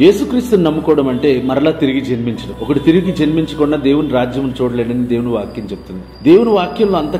యేసుక్రీస్తుని నమ్ముకోవడం అంటే మరలా తిరిగి జన్మించడం. ఒకటి తిరిగి జన్మించకుండా దేవుని రాజ్యం చూడలేడని దేవుని వాక్యం చెప్తుంది. దేవుని వాక్యంలో అంత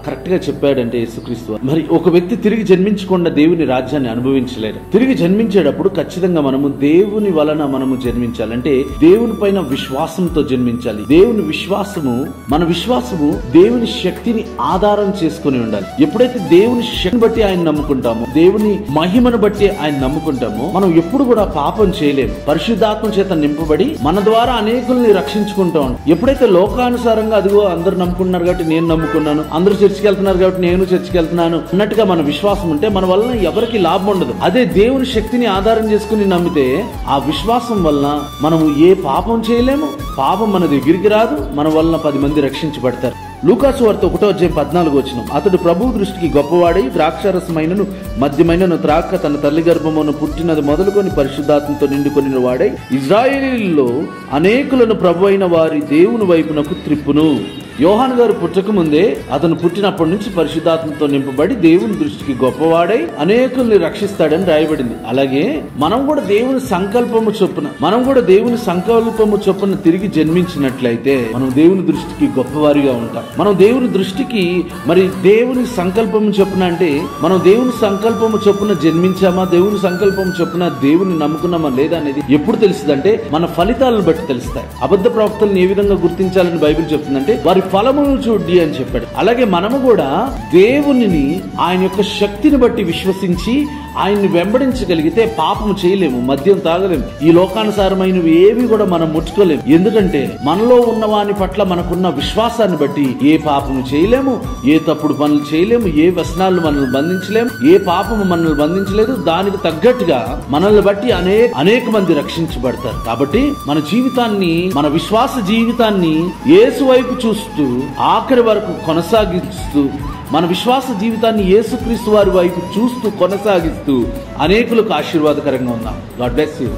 కరెక్ట్ గా చెప్పాడంటే యేసుక్రీస్తు. మరి ఒక వ్యక్తి తిరిగి జన్మించకుండా దేవుని రాజ్యాన్ని అనుభవించలేడు. తిరిగి జన్మించేటప్పుడు ఖచ్చితంగా మనము దేవుని వలన మనము జన్మించాలంటే దేవుని పైన విశ్వాసంతో జన్మించాలి. దేవుని విశ్వాసము, మన విశ్వాసము దేవుని శక్తిని ఆధారం చేసుకుని ఉండాలి. ఎప్పుడైతే దేవుని శక్తిని బట్టి ఆయన నమ్ముకుంటామో, దేవుని మహిమను బట్టి ఆయన నమ్ముకుంటామో, మనం ఎప్పుడు కూడా పాపం చేయలేము. పరిశుద్ధాత్మ చేత నింపబడి మన ద్వారా అనేకుల్ని రక్షించుకుంటాం. ఎప్పుడైతే లోకానుసారంగా అదిగో అందరు నమ్ముకున్నారు కాబట్టి నేను నమ్ముకున్నాను, అందరూ చర్చికి వెళ్తున్నారు కాబట్టి నేను చర్చికి వెళ్తున్నాను అన్నట్టుగా మన విశ్వాసం ఉంటే మన వలన ఎవరికి లాభం ఉండదు. అదే దేవుని శక్తిని ఆధారం చేసుకుని నమ్మితే ఆ విశ్వాసం వలన మనము ఏ పాపం చేయలేము, పాపం మన దగ్గరికి రాదు, మన వలన 10 మంది రక్షించబడతారు. లూకాసు వార్త 1:14 అతడు ప్రభువు దృష్టికి గొప్పవాడై ద్రాక్షారసమైనను మద్యమైనను త్రాక్క తన తల్లి గర్భమును పుట్టినది మొదలుకొని పరిశుద్ధాత్మతో నిండుకొని వాడై ఇజ్రాయేలీల్లో అనేకులను ప్రభు అయిన వారి దేవుని వైపునకు త్రిప్పును. యోహాను గారు పుట్టక ముందే అతను పుట్టినప్పటి నుంచి పరిశుద్ధాత్మతో నింపబడి దేవుని దృష్టికి గొప్పవాడై అనేకుల్ని రక్షిస్తాడని రాయబడింది. అలాగే మనం కూడా దేవుని సంకల్పము చొప్పున తిరిగి జన్మించినట్లయితే మనం దేవుని దృష్టికి గొప్పవారిగా ఉంటాం. మనం దేవుని దృష్టికి మరి దేవుని సంకల్పము చొప్పున అంటే మనం దేవుని సంకల్పము చొప్పున జన్మించామా, దేవుని సంకల్పము చొప్పున దేవుని నమ్ముకున్నామా లేదా అనేది ఎప్పుడు తెలుస్తుందంటే మన ఫలితాలను బట్టి తెలుస్తాయి. అబద్ధ ప్రవక్తలను ఏ విధంగా గుర్తించాలని బైబిల్ చెప్తుందంటే వారి ఫలమును చూడండి అని చెప్పాడు. అలాగే మనము కూడా దేవునిని ఆయన యొక్క శక్తిని బట్టి విశ్వసించి ఆయన్ని వెంబడించగలిగితే పాపము చేయలేము, మద్యం తాగలేము, ఈ లోకానుసారమైనవి ఏవి కూడా మనం ముట్టుకోలేము. ఎందుకంటే మనలో ఉన్న వాని పట్ల మనకున్న విశ్వాసాన్ని బట్టి ఏ పాపము చేయలేము, ఏ తప్పుడు పనులు చేయలేము, ఏ వ్యసనాలు మనల్ని బంధించలేము, ఏ పాపము మనల్ని బంధించలేదు. దానికి తగ్గట్టుగా మనల్ని బట్టి అనేక మంది రక్షించబడతారు. కాబట్టి మన జీవితాన్ని, మన విశ్వాస జీవితాన్ని యేసు వైపు చూస్తూ ఆఖరి వరకు కొనసాగిస్తూ, మన విశ్వాస జీవితాన్ని యేసుక్రీస్తు వారి వైపు చూస్తూ కొనసాగిస్తూ అనేకులకు ఆశీర్వాదకరంగా ఉందాం. God bless you.